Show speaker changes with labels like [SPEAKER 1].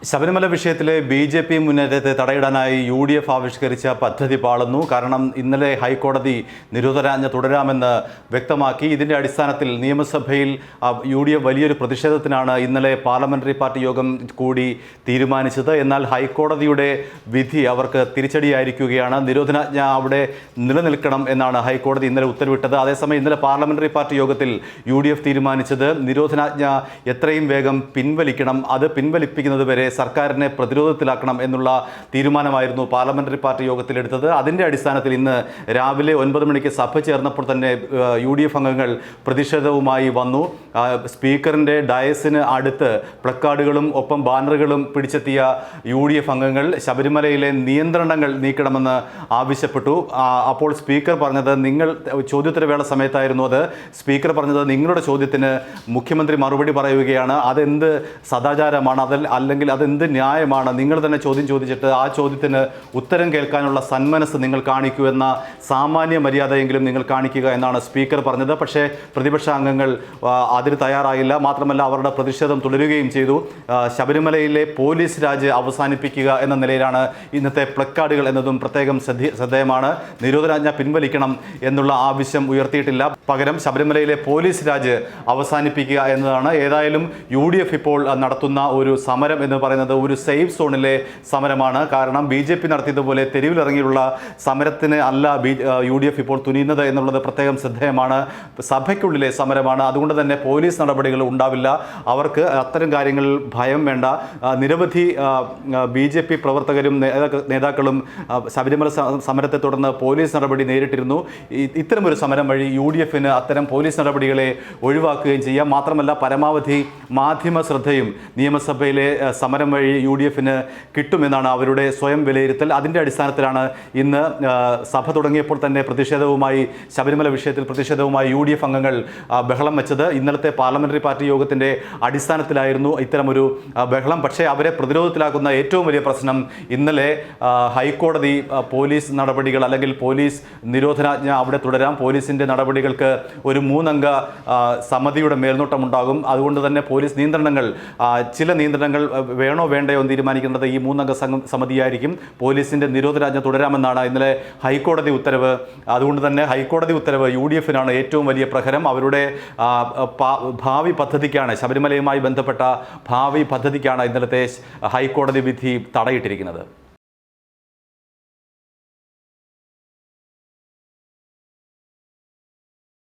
[SPEAKER 1] ശബരിമല വിഷയത്തിലെ BJP മുന്നേറ്റത്തെ തടയിടാനായി UDF ആവിഷ്കരിച്ച പദ്ധതി പാളുന്നു. കാരണം ഇന്നലെ ഹൈക്കോടതി നിരോധനാജ്ഞ തുടരാമെന്ന് വ്യക്തമാക്കി. ഇതിൻ്റെ അടിസ്ഥാനത്തിൽ നിയമസഭയിൽ UDF വലിയൊരു പ്രതിഷേധത്തിനാണ് ഇന്നലെ പാർലമെന്ററി പാർട്ടി യോഗം കൂടി തീരുമാനിച്ചത്. എന്നാൽ ഹൈക്കോടതിയുടെ വിധി അവർക്ക് തിരിച്ചടിയായിരിക്കുകയാണ്. നിരോധനാജ്ഞ അവിടെ നിലനിൽക്കണം എന്നാണ് ഹൈക്കോടതി ഇന്നലെ ഉത്തരവിട്ടത്. അതേസമയം ഇന്നലെ പാർലമെന്ററി പാർട്ടി യോഗത്തിൽ UDF തീരുമാനിച്ചത് നിരോധനാജ്ഞ എത്രയും വേഗം പിൻവലിക്കണം, അത് പിൻവലിപ്പിക്കുന്നത് വരെ സർക്കാരിനെ പ്രതിരോധത്തിലാക്കണം എന്നുള്ള തീരുമാനമായിരുന്നു പാർലമെന്ററി പാർട്ടി യോഗത്തിലെടുത്തത്. അതിൻ്റെ അടിസ്ഥാനത്തിൽ ഇന്ന് രാവിലെ 9 മണിക്ക് സഭ ചേർന്നപ്പോൾ തന്നെ UDF അംഗങ്ങൾ പ്രതിഷേധവുമായി വന്നു. സ്പീക്കറിൻ്റെ ഡയസിന് അടുത്ത് പ്ലക്കാർഡുകളും ഒപ്പം ബാനറുകളും പിടിച്ചെത്തിയ UDF അംഗങ്ങൾ ശബരിമലയിലെ നിയന്ത്രണങ്ങൾ നീക്കണമെന്ന് ആവശ്യപ്പെട്ടു. അപ്പോൾ സ്പീക്കർ പറഞ്ഞത്, ചോദ്യോത്തരവേള സമയത്തായിരുന്നു അത്, സ്പീക്കർ പറഞ്ഞത് നിങ്ങളുടെ ചോദ്യത്തിന് മുഖ്യമന്ത്രി മറുപടി പറയുകയാണ്, അതെന്ത് സദാചാരമാണ്, അല്ലെങ്കിൽ അതെന്ത് ന്യായമാണ്, നിങ്ങൾ തന്നെ ചോദ്യം ചോദിച്ചിട്ട് ആ ചോദ്യത്തിന് ഉത്തരം കേൾക്കാനുള്ള സന്മനസ് നിങ്ങൾ കാണിക്കൂ എന്ന സാമാന്യ മര്യാദയെങ്കിലും നിങ്ങൾ കാണിക്കുക എന്നാണ് സ്പീക്കർ പറഞ്ഞത്. പക്ഷേ പ്രതിപക്ഷ അംഗങ്ങൾ അതിന് തയ്യാറായില്ല. മാത്രമല്ല അവരുടെ പ്രതിഷേധം തുടരുകയും ചെയ്തു. ശബരിമലയിലെ പോലീസ് രാജ് അവസാനിപ്പിക്കുക എന്ന നിലയിലാണ് ഇന്നത്തെ പ്ലക്കാർഡുകൾ എന്നതും പ്രത്യേകം ശ്രദ്ധേയമാണ്. നിരോധനാജ്ഞ പിൻവലിക്കണം എന്നുള്ള ആവശ്യം ഉയർത്തിയിട്ടില്ല. പകരം ശബരിമലയിലെ പോലീസ് രാജ് അവസാനിപ്പിക്കുക എന്നതാണ്. ഏതായാലും UDF ഇപ്പോൾ നടത്തുന്ന ഒരു സമരം എന്ന് പറയുന്നത് ഒരു സേഫ് സോണിലെ സമരമാണ്. കാരണം BJP നടത്തിയതുപോലെ തെരുവിലിറങ്ങിയുള്ള സമരത്തിന് അല്ല UDF ഇപ്പോൾ തുനിയുന്നത് എന്നുള്ളത് പ്രത്യേകം ശ്രദ്ധേയമാണ്. സഭയ്ക്കുള്ളിലെ സമരമാണ്. അതുകൊണ്ട് തന്നെ പോലീസ് നടപടികൾ ഉണ്ടാവില്ല. അവർക്ക് അത്തരം കാര്യങ്ങളിൽ ഭയം വേണ്ട. നിരവധി BJP പ്രവർത്തകരും നേതാക്കളും ശബരിമല സമരത്തെ തുടർന്ന് പോലീസ് നടപടി നേരിട്ടിരുന്നു. ഇത്തരമൊരു സമരം വഴി UDFന് അത്തരം പോലീസ് നടപടികളെ ഒഴിവാക്കുകയും ചെയ്യാം. മാത്രമല്ല പരമാവധി മാധ്യമ ശ്രദ്ധയും നിയമസഭയിലെ സമരം വഴി UDFന് കിട്ടുമെന്നാണ് അവരുടെ സ്വയം വിലയിരുത്തൽ. അതിൻ്റെ അടിസ്ഥാനത്തിലാണ് ഇന്ന് സഭ തുടങ്ങിയപ്പോൾ തന്നെ ശബരിമല വിഷയത്തിൽ പ്രതിഷേധവുമായി UDF അംഗങ്ങൾ ബഹളം വെച്ചത്. ഇന്നലത്തെ പാർലമെന്ററി പാർട്ടി യോഗത്തിൻ്റെ അടിസ്ഥാനത്തിലായിരുന്നു ഇത്തരമൊരു ബഹളം. പക്ഷേ അവരെ പ്രതിരോധത്തിലാക്കുന്ന ഏറ്റവും വലിയ പ്രശ്നം ഇന്നലെ ഹൈക്കോടതി പോലീസ് നടപടികൾ അല്ലെങ്കിൽ പോലീസ് നിരോധനാജ്ഞ അവിടെ തുടരാം, പോലീസിൻ്റെ നടപടികൾക്ക് ഒരു 3 അംഗ സമിതിയുടെ മേൽനോട്ടമുണ്ടാകും. അതുകൊണ്ട് തന്നെ പോലീസ് ചില നിയന്ത്രണങ്ങൾ വേണോ വേണ്ടയോ എന്ന് തീരുമാനിക്കുന്നത് ഈ 3 അംഗ സമിതിയായിരിക്കും. പോലീസിൻ്റെ നിരോധനാജ്ഞ തുടരാമെന്നാണ് ഇന്നലെ ഹൈക്കോടതി ഉത്തരവ്. അതുകൊണ്ട് തന്നെ ഹൈക്കോടതി ഉത്തരവ് UDFനാണ് ഏറ്റവും വലിയ പ്രഹരം. അവരുടെ ഭാവി പദ്ധതിക്കാണ്, ശബരിമലയുമായി ബന്ധപ്പെട്ട ഭാവി പദ്ധതിക്കാണ് ഇന്നലത്തെ ഹൈക്കോടതി വിധി തടയിട്ടിരിക്കുന്നത്.